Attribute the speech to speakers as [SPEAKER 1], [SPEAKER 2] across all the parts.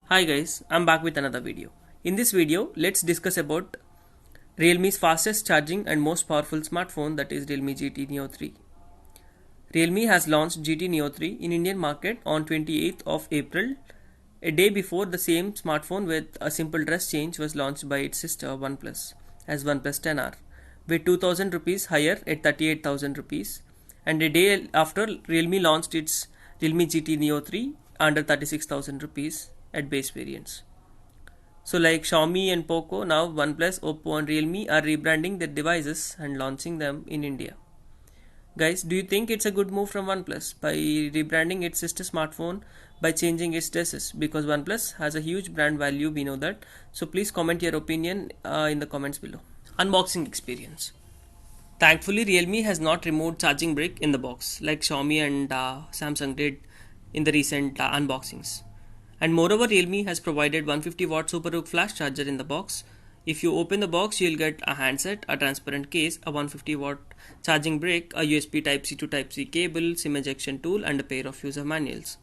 [SPEAKER 1] Hi guys, I'm back with another video. In this video, let's discuss about Realme's fastest charging and most powerful smartphone, that is Realme GT Neo 3. Realme has launched GT Neo 3 in Indian market on 28th of April, a day before the same smartphone with a simple dress change was launched by its sister OnePlus as OnePlus 10R with 2000 rupees higher at 38,000 rupees, and a day after Realme launched its Realme GT Neo 3 under 36,000 rupees at base variants. So like Xiaomi and Poco, now OnePlus, Oppo and Realme are rebranding their devices and launching them in India. Guys, do you think it's a good move from OnePlus by rebranding its sister smartphone by changing its dresses? Because OnePlus has a huge brand value, we know that. So please comment your opinion in the comments below. Unboxing experience. Thankfully, Realme has not removed charging brick in the box like Xiaomi and Samsung did in the recent unboxings. And moreover, Realme has provided 150 watt Super Hook flash charger in the box. If you open the box, you'll get a handset, a transparent case, a 150 watt charging brick, a USB Type-C to Type-C cable, SIM ejection tool, and a pair of user manuals.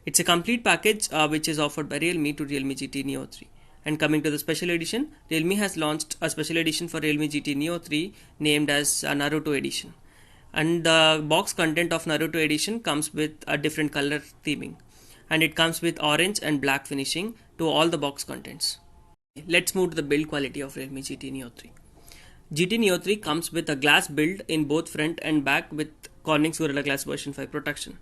[SPEAKER 1] It's a complete package which is offered by Realme to Realme GT Neo 3. And coming to the special edition, Realme has launched a special edition for Realme GT Neo 3 named as Naruto Edition. And the box content of Naruto Edition comes with a different color theming. And it comes with orange and black finishing to all the box contents. Let's move to the build quality of Realme GT Neo 3. GT Neo 3 comes with a glass build in both front and back with Corning's Gorilla Glass version 5 protection.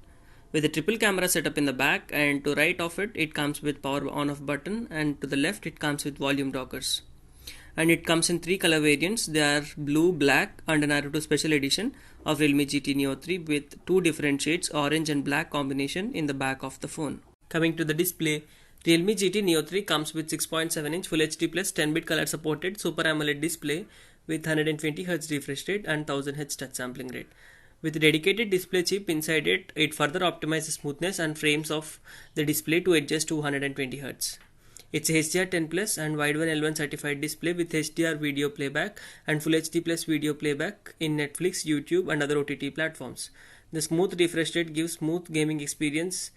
[SPEAKER 1] With a triple camera setup in the back, and to right of it comes with power on off button, and to the left it comes with volume rockers. And it comes in 3 color variants. They are blue, black and a Naruto special edition of Realme GT Neo 3 with 2 different shades, orange and black combination in the back of the phone. Coming to the display, Realme GT Neo 3 comes with 6.7 inch Full HD plus 10-bit color supported Super AMOLED display with 120Hz refresh rate and 1000Hz touch sampling rate. With a dedicated display chip inside it, it further optimizes smoothness and frames of the display to adjust to 120Hz. It's a HDR10 Plus and Wideband L1 certified display with HDR video playback and Full HD Plus video playback in Netflix, YouTube and other OTT platforms. The smooth refresh rate gives smooth gaming experience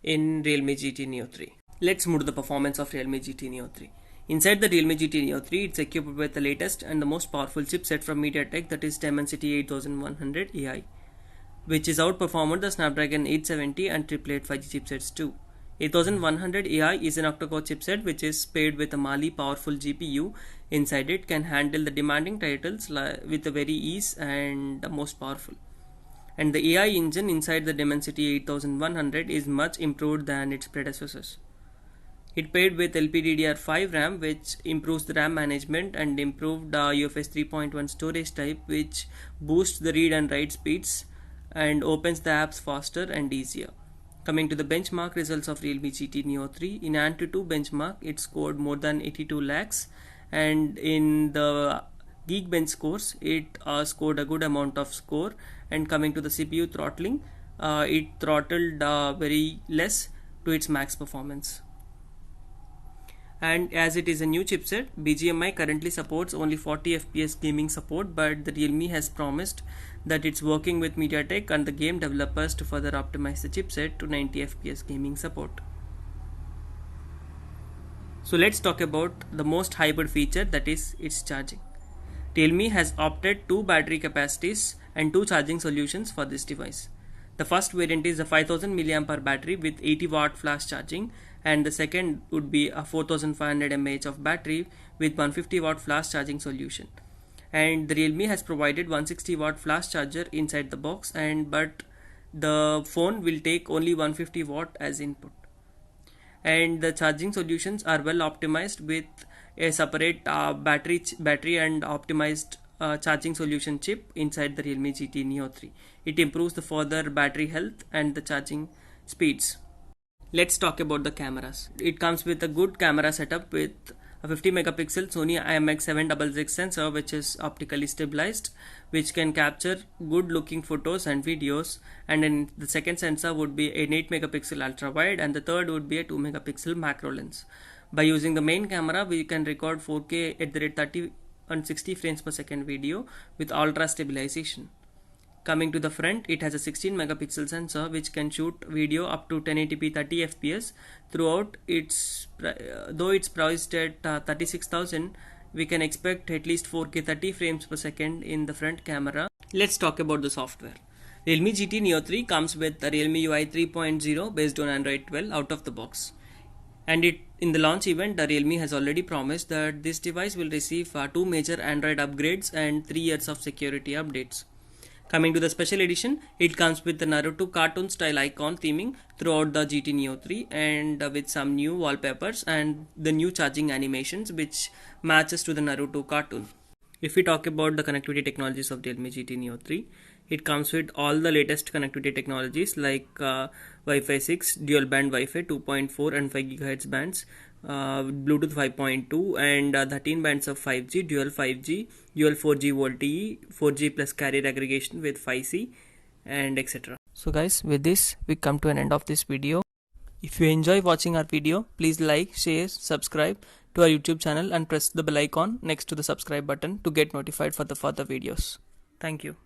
[SPEAKER 1] in Realme GT Neo 3. Let's move to the performance of Realme GT Neo 3. Inside the Realme GT Neo 3, it's equipped with the latest and the most powerful chipset from MediaTek, that is Dimensity 8100 AI, which is outperformed the Snapdragon 870 and 888 5G chipsets too. 8100 AI is an octa-core chipset which is paired with a Mali powerful GPU. Inside it can handle the demanding titles with a very ease and the most powerful. And the AI engine inside the Dimensity 8100 is much improved than its predecessors. It paired with LPDDR5 RAM, which improves the RAM management, and improved UFS 3.1 storage type, which boosts the read and write speeds and opens the apps faster and easier. Coming to the benchmark results of Realme GT Neo 3, in AnTuTu benchmark it scored more than 82 lakhs, and in the Geekbench scores it scored a good amount of score. And coming to the CPU throttling, it throttled very less to its max performance. And as it is a new chipset, BGMI currently supports only 40 FPS gaming support, but the Realme has promised that it's working with MediaTek and the game developers to further optimize the chipset to 90 FPS gaming support. So let's talk about the most hyped feature, that is its charging. Realme has opted 2 battery capacities and 2 charging solutions for this device. The first variant is a 5000 mAh battery with 80 watt flash charging, and the second would be a 4500 mAh of battery with 150 watt flash charging solution. And the Realme has provided 160 watt flash charger inside the box, but the phone will take only 150 watt as input. And the charging solutions are well optimized with a separate battery and optimized charging solution chip inside the Realme GT Neo 3. It improves the further battery health and the charging speeds. Let's talk about the cameras. It comes with a good camera setup with a 50 megapixel Sony IMX766 sensor, which is optically stabilized, which can capture good looking photos and videos. And then the second sensor would be an 8 megapixel ultra wide, and the third would be a 2 megapixel macro lens. By using the main camera, we can record 4K at the rate 30 and 60 frames per second video with ultra stabilization. Coming to the front, it has a 16 megapixel sensor which can shoot video up to 1080p 30 fps. Throughout its though it's priced at 36,000, we can expect at least 4K 30 frames per second in the front camera. Let's talk about the software. Realme GT Neo 3 comes with the Realme UI 3.0 based on Android 12 out of the box. And in the launch event, the Realme has already promised that this device will receive 2 major Android upgrades and 3 years of security updates. Coming to the special edition, it comes with the Naruto cartoon style icon theming throughout the GT Neo 3 and with some new wallpapers and the new charging animations which matches to the Naruto cartoon. If we talk about the connectivity technologies of Realme GT Neo 3, it comes with all the latest connectivity technologies like Wi-Fi 6, dual band Wi-Fi 2.4 and 5 GHz bands, Bluetooth 5.2 and 13 bands of 5G, dual 5G, dual 4G VoLTE, 4G plus carrier aggregation with 5C and etc. So guys, with this we come to an end of this video. If you enjoy watching our video, please like, share, subscribe to our YouTube channel and press the bell icon next to the subscribe button to get notified for the further videos. Thank you.